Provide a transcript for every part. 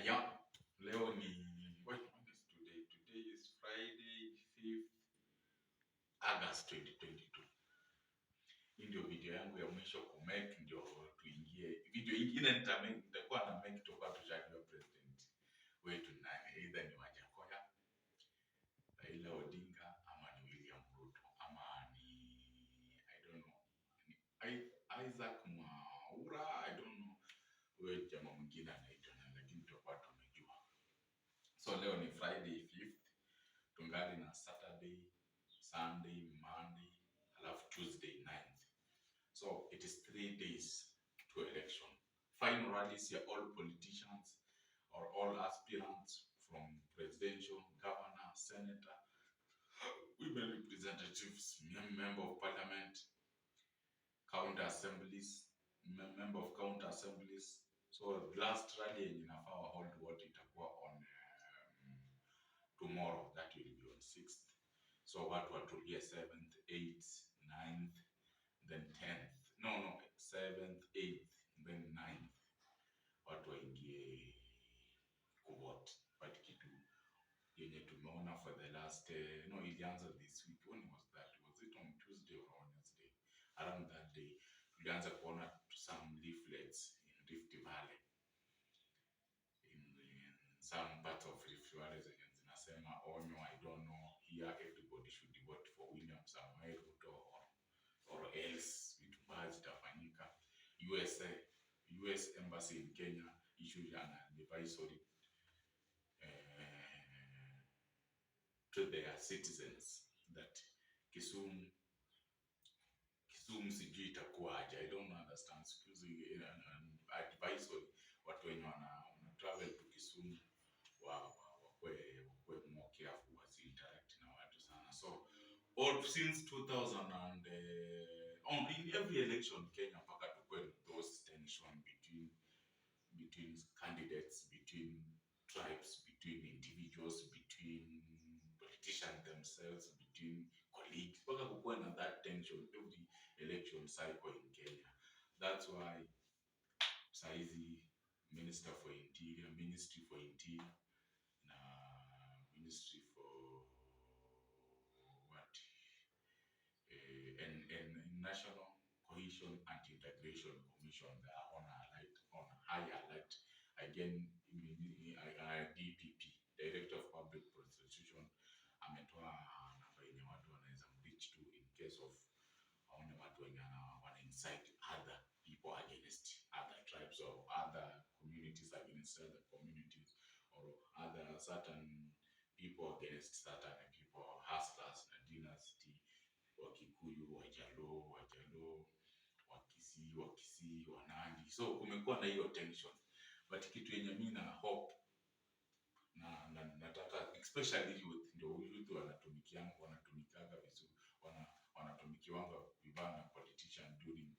Yeah, leo ni what is today? Today is Friday 5th August 2022. Hii ndio video yangu ya mwisho kumake, ndio tuingie video ingine. Nitakuwa na make tutakuwa tushajua president wetu nani, either ni Wajakoya, Raila Odinga ama ni William Ruto ama ni I don't know, ni Isaac Mwaura, I don't know wewe jamaa mwingine anaitwa nani, lakini tutakuwa tumejua. So leo ni Friday 5th, tungali na Saturday, Sunday, Monday, alafu Tuesday 9th. So it is 3 days to election. Final rallies here, all politicians or all aspirants from presidential, governor, senator, women representatives, member of parliament, county assemblies, member of county assemblies. So last rally yenye inafaa hold what itakuwa on tomorrow, that will be on 6th. So watu watulie 7th, 8th, 9th, then 10th. No, 7th, 8th, then 9th. Watu waingie kuvote. But kitu yenye tumeona for the last, ilianza this week. When was that? Was it on Tuesday or Wednesday? Around that day, tulianza kuona some leaflets in Rift Valley. In some parts of Rift Valley zinasema onyo, I don't know, here everybody should vote for William Samoei Ruto or else vitu mbaya zitafanyika. US Embassy in Kenya issued an advisory to their citizens that Kisumu sijui itakuwaje. I don't understand. Advisory watu wenye wana travel to Kisumu wakwe more careful, wasi-interact na watu sana. So since 2000 and in every election Kenya mpaka tukwe those tension between candidates, between tribes, between individuals, between politicians themselves, between colleagues, mpaka kukuwa na that tension every election cycle in Kenya. That's why saizi Ministry for Interior na Ministry for what and National Cohesion and Integration Commission, they are on high alert again. DPP, Director of Public Prosecution, ametoa namba yenye watu wanaweza reach to in case of aone watu wenye wana incite other people against other tribes or other communities against other communities or other certain people against certain people, hustlers na dynasty, Wakikuyu, Wajalo, Wakisii, Wanandi. So kumekuwa na hiyo tension, but kitu yenye mimi na hope na nataka especially youth wanatumikaga vizuri, wanatumikiwanga vibaya na politician during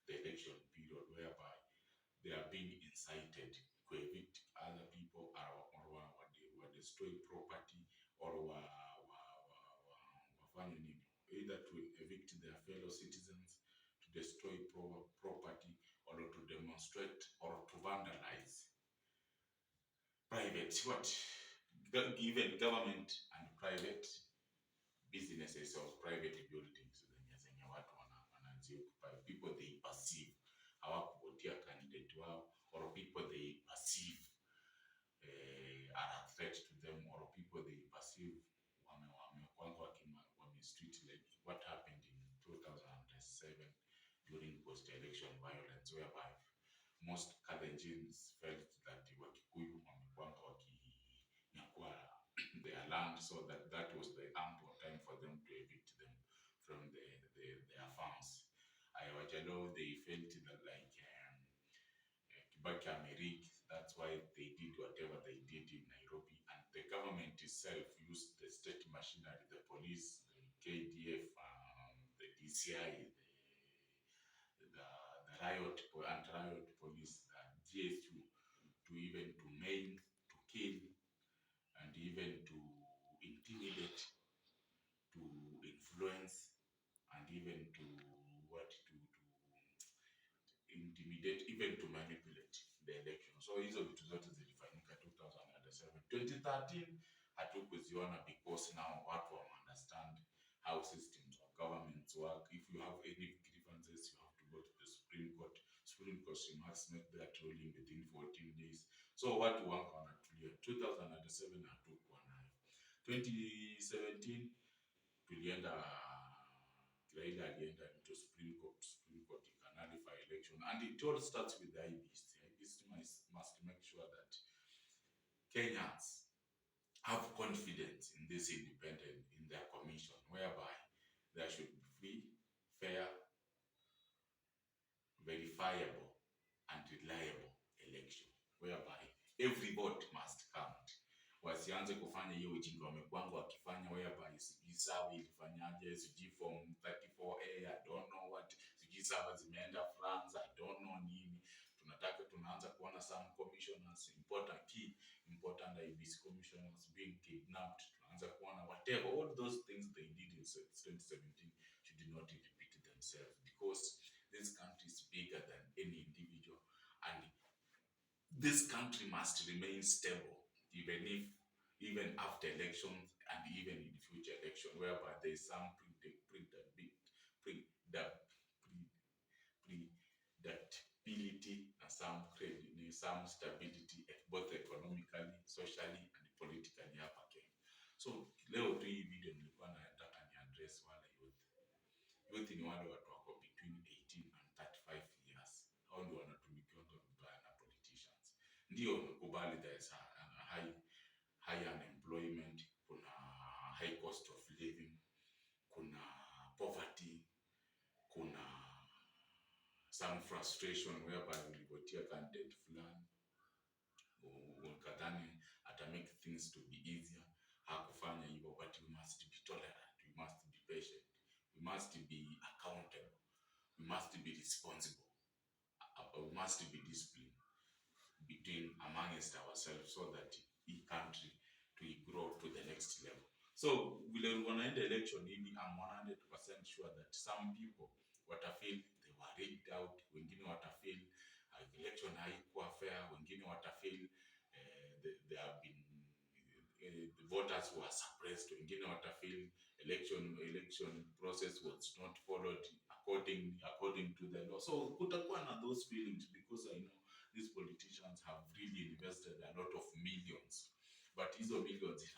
the election period, whereby they are being incited to evict other people or destroy property or wafanye nini, either to evict their fellow citizens, to destroy property, or to demonstrate or to vandalize private even government and private businesses or private buildings zenye watu wanaoccupy, people they perceive hawakuvotia candidate wao, or people they perceive are a threat to them, or people they perceive wame street, like what happened in 2007 during post-election violence, whereby most Kenyans felt that Wakikuyu wamekwanga wakinyakua their land, so that was the ample time for them to evict them from their farms. Wajalo, they felt that like Kibaki Amerik, that's why they did whatever they did in Nairobi, and the government itself used the state machinery, the police, the KDF, the DCI, the anti-riot police, the GSU, to even to maim, to kill, and even to intimidate, to influence, and even to intimidate, even to manipulate the election. So hizo vitu zote zilifanyika tu 2013 hatukuziona because now watu wa understand how systems of governments work. If you have any grievances, you have to go to the Supreme Court. Supreme Court must make that ruling within 14 days. So watu wako wanatulia. 2007 hatukuwa nayo. 2017 tulienda, Raila alienda into Supreme Court. Supreme Court can nullify election, and it all starts with the IEBC. IEBC must make sure that Kenyans have confidence in this independent, in their commission, whereby there should be free, fair, verifiable, and reliable election, whereby every vote must count. Wasianze kufanya hiyo ujinga wamekuanga wakifanya, whereby sijui sawa ilifanyaje, sijui form 34A, I don't know what, sijui sawa zimeenda France, I don't know nini. Tunaanza kuona some commissioners, important IEBC commissioners being kidnapped. Tunaanza kuona whatever, all those things they did in 2017 should not repeat themselves, because this country is bigger than any individual, and this country must remain stable even after elections and even in future election, whereby there is some predictability and some stability, both economically, socially and politically hapa Kenya. So leo tu hii video nilikuwa nataka ni address wale youth. Youth ni wale watu wako between 18 and 35 years. Hao ndio wanatumikiwa vibaya na politicians. Ndio nakubali there is a high unemployment, kuna high cost of living, kuna poverty, kuna some frustration whereby ulivotia candidate fulani ukadhani ata make things to be easier, hakufanya hivyo. But we must be tolerant, we must be patient, we must be accountable, we must be responsible, we must be disciplined between amongst ourselves, so that the country to grow to the next level. So vile wanaenda election hivi, I'm 100% sure that some people watafeel they were rigged out, wengine watafeel election haikuwa fair, wengine watafeel they have been the voters were suppressed, wengine watafeel election process was not followed according to the law. So kutakuwa na those feelings, because I know these politicians have really invested a lot of millions, but hizo millions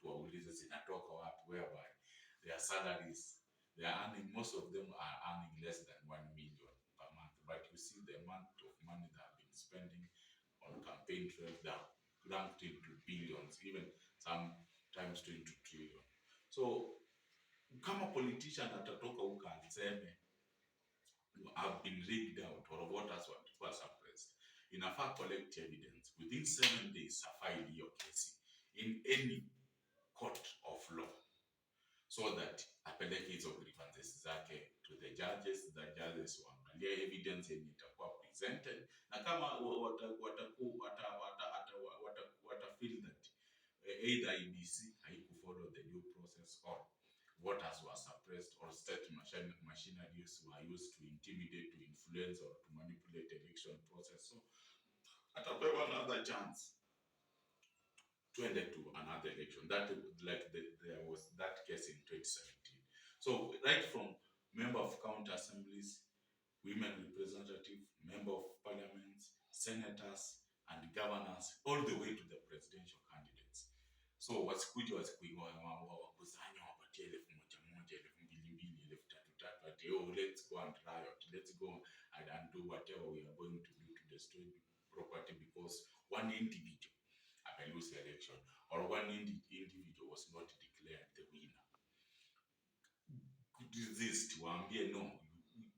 tuwaulize zinatoka wapi, whereby their salaries, they are earning, most of them are earning less than 1 million per month. But you see the amount of money they have been spending on campaign trail, they are ranked into billions, even sometimes 20 trillion. So kama politician atatoka huko aseme have been rigged out or voters were suppressed, inafaa collect evidence within 7 days, file hiyo kesi in any court of law, so that apeleke hizo grievances zake to the judges, the judges waangalie evidence yenye itakuwa presented, na kama wata feel that either IEBC haikufollow the due process, or voters were suppressed, or state machineries were used to intimidate, to influence, or to manipulate election process, so atapewa another chance, twende to another election. That there was that case in 2017. So right from member of county assemblies, women representative, member of parliaments, senators and governors, all the way to the presidential candidates. So wasikuja wakusanya wapatie 1,000, 2,000, 3,000, ati let's go and riot, let's go and do whatever we are going to do to destroy property because one individual lose the election, or one individual was not declared the winner. Could resist, waambie no,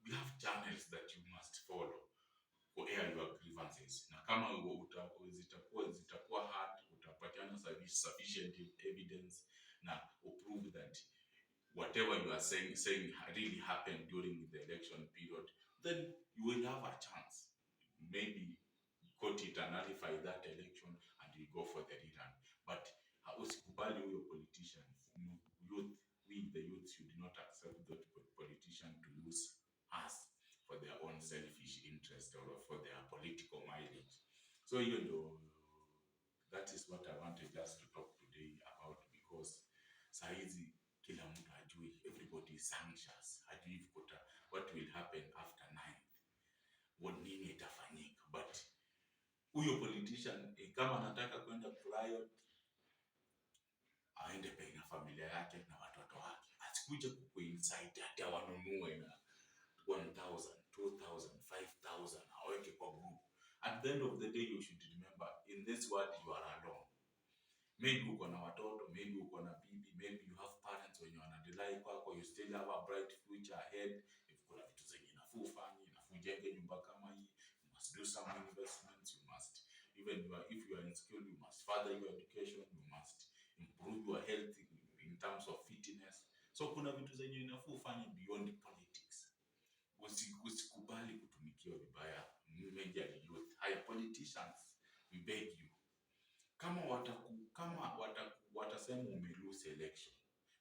we have channels that you must follow for air your grievances. Na kama zitakuwa hard, utapatiana sufficient evidence na prove that whatever you are saying really happened during the election period, then you will have a chance. Maybe court it and nullify that election and you go for the rerun. But usikubali huyo politician. We the youth should not accept that politician to use us for their own selfish interest or for their political mileage. So hiyo ndio that is what I wanted just to talk today about, because saizi kila mtu ajui, everybody is anxious, ajui what will happen after 9th, what nini itafanyika. But huyo politician kama anataka kwenda riot, aende pe na familia yake na watoto wake, asikuje incite hata wanunue na 1,000, 2,000, 5,000 aweke kwa group. At the end of the day, you should remember, in this world you are alone. Maybe uko na watoto, maybe uko na bibi, maybe you have parents wenye wanadilai kwako, you still have a bright future ahead. If kuna vitu zenye inafaa ufanye, inafaa ujenge nyumba kama hii, you must do some investments, you must, even if you are in school, you must further your education, you must improve your health in terms of fitness. So kuna vitu zenye inafaa ufanye beyond politics. Usikubali kutumikiwa vibaya, majorly youth. Higher politicians, we beg you, kama watasema ume lose election,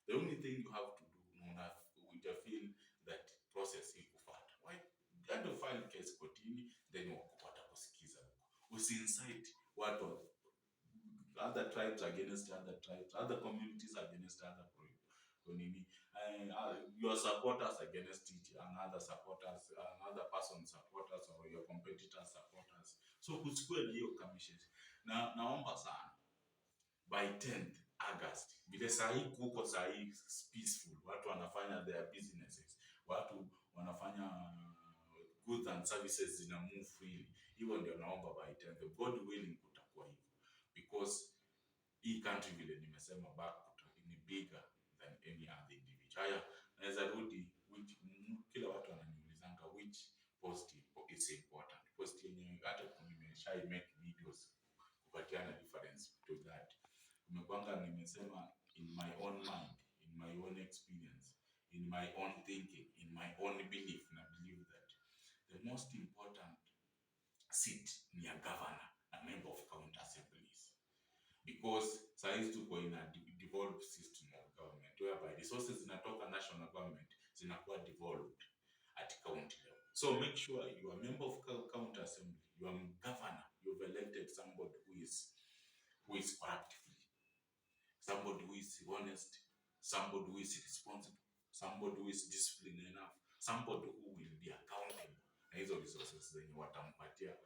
the only thing you have to do, feel that process ikufuata, why end of file case kotini, then watakusikiza. Usincite watu, other tribes against other tribes, other communities against other your supporters against another supporters, another person supporters, or your competitors supporters. So kusikue na hiyo commission. Naomba sana by 10th August, vile sahi kuko sahi peaceful, watu wanafanya their businesses, watu wanafanya goods and services zina move freely. Hivyo ndio naomba by 10th, God willing kutakuwa hivyo, because hii country vile nimesema back ni bigger than any other individual. Haya, naweza rudi, kila watu wananiulizanga which post is important. Post yenye hata nimeshai make videos kupatiana difference to that. Umepanga nimesema in my own mind, in my own experience, in my own thinking, in my own belief, na believe that the most important seat ni a governor, a member of county assemblies. Because saizi tuko in a devolved system of government whereby resources zinatoka national government zinakuwa devolved at county level. So make sure you are a member of county assembly, you are a governor, you've elected somebody who is corrupt free, somebody who is honest, somebody who is responsible, somebody who is disciplined enough, somebody who will be accountable na hizo resources zenye watampatia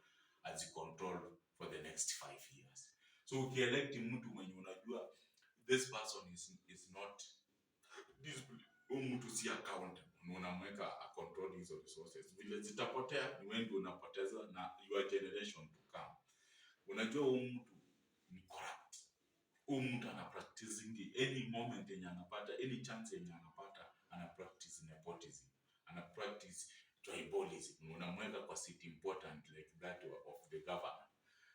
as control for the next 5 years. So ukielect mtu mwenye unajua this person is not disciplined, mtu si accountable, unamweka control hizo resources, vile zitapotea ni wewe unapoteza na your generation to come. Unajua mtu ni corrupt, mtu ana practicing any moment yenye anapata, any chance yenye anapata, ana practice nepotism, ana practice tribalism, unamweka kwa seat important like that of the governor.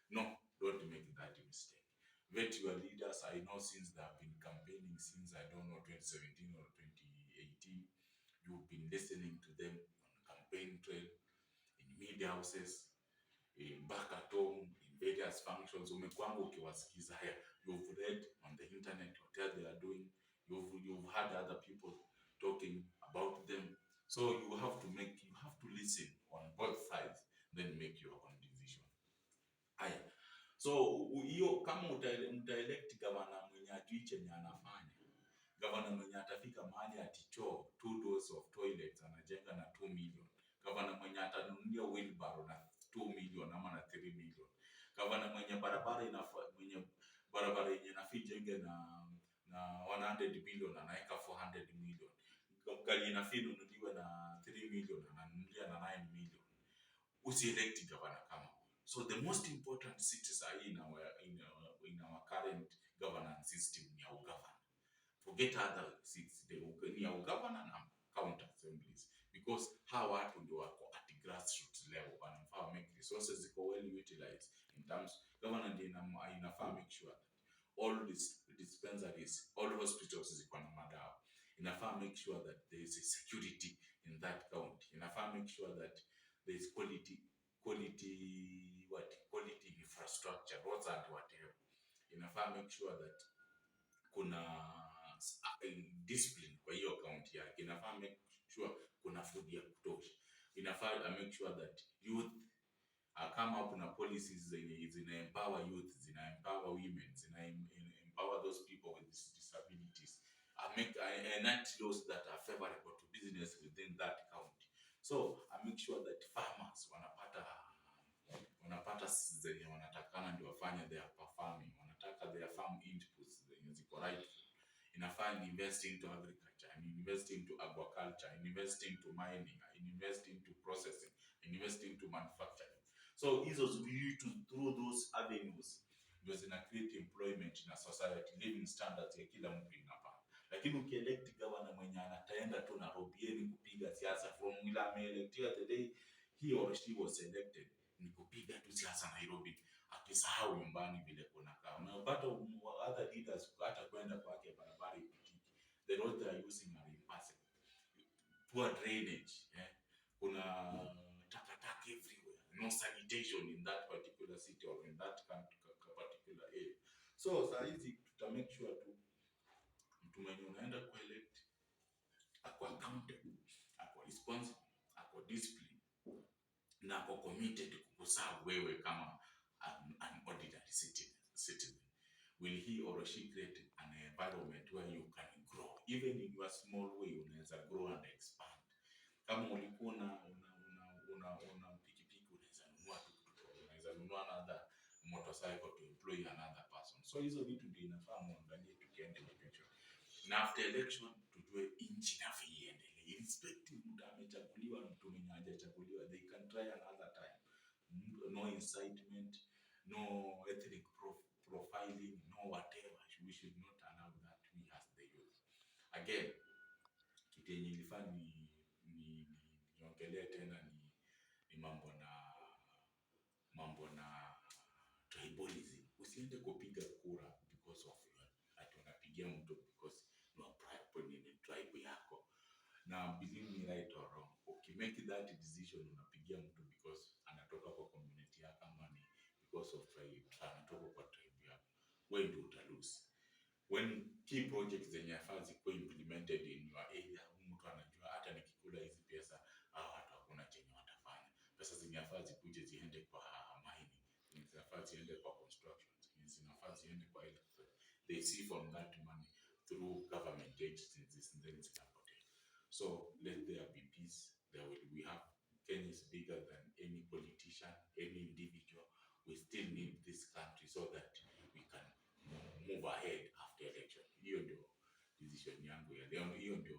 No, don't make that mistake. Vet your leaders. I know since they have been campaigning since, I don't know, 2017 or 2018, you've been listening to them on campaign trail, in media houses, back at home, in various functions. Umekwanga ukiwasikiza haya, you've read on the internet what they are doing, you've heard other people talking about them. So you have to listen on both sides, then make your own decision. Haya, so hiyo kama mtaelect governor mwenye ajui chenye anafanya, governor mwenye atafika mahali atichoo 2 doors of toilets anajenga na 2 million, governor mwenye atanunulia wheelbarrow na 2 million ama na 3 million, governor mwenye barabara yenye inafaa jenge na 100 billion anaweka 400 million, gari inafaa nunuliwe na 3 million ananunulia na 9 million. Usielect governor kama. So the most important cities are in our current governance system ni our governor. Forget other seats, ni our governor na county assemblies, because hawa watu ndio wako at grassroots level, wanafaa make resources ziko well utilized in terms. Governor ndio inafaa make sure that all these dispensaries, all hospitals ziko na madawa, inafaa make sure that there is a security in that county, inafaa make sure that there is quality infrastructure, roads and whatever. Inafaa make sure that kuna discipline kwa hiyo county yake, inafaa make sure kuna food ya kutosha, inafaa make sure that youth come up na policies zina empower youth, zina empower women, zina empower those people with disabilities. I enact laws that are favorable to business within that county. So I make sure that farmers wanapata zenye wanatakana ndio wafanye their farming, wanataka their farm inputs zenye ziko right. Inafaa invest into agriculture, invest into aquaculture, invest into mining, invest into processing, invest into manufacturing. So hizo through those avenues ndio zina create employment na society, living standards ya kila mtu inapanda. Lakini ukielect governor mwenye anataenda tu na robieni kupiga siasa from ile ameelected the day he or she was elected, ni kupiga tu siasa Nairobi, akisahau nyumbani vile kunakaa. Unapata other leaders hata kwenda kwake barabara ipitiki, the roads they are using are impassable, poor drainage, kuna takataka everywhere, no sanitation in that particular city or in that particular area. So saa hizi tuta make sure tu mtu mwenye unaenda kuelect ako accountable, ako responsible, ako disciplined na ako committed kukuserve wewe kama an ordinary citizen. Will he or she create an environment where you can grow even in your small way? Unaweza grow and expand. Kama ulikuwa una pikipiki, unaweza nunua tuktuk, unaweza nunua another motorcycle to employ another person. So hizo vitu ndio inafaa muangalie tukienda election. Na after election tujue nchi na iendelee, irrespective mtu amechaguliwa na mtu mwenye hajachaguliwa, they can try another time. No incitement, no ethnic profiling, no whatever. We should not allow that, we as the youth. Again, kitu yenye ilifaa niongelee tena ni mambo na tribalism. Usiende kupiga kura because of ati unapigia mtu because ni tribe yako. Na believe me, right or wrong, okay, make that decision, unapigia mtu because anatoka kwa community yako ama ni because of tribe, anatoka kwa tribe yako, wewe ndio utalose. When key projects zenye yafaa zikuwe implemented in your area, mtu anajua hata nikikula hizi pesa hao watu hakuna chenye watafanya. Pesa zenye yafaa zikuje ziende kwa mining, zinafaa ziende kwa construction, zinafaa ziende kwa health. They see from that money through government agencies and then zinapotea. So let there be peace. We have Kenya is bigger than any politician, any individual. We still need this country so that we can move ahead after election. Hiyo ndio decision yangu ya leo, hiyo ndio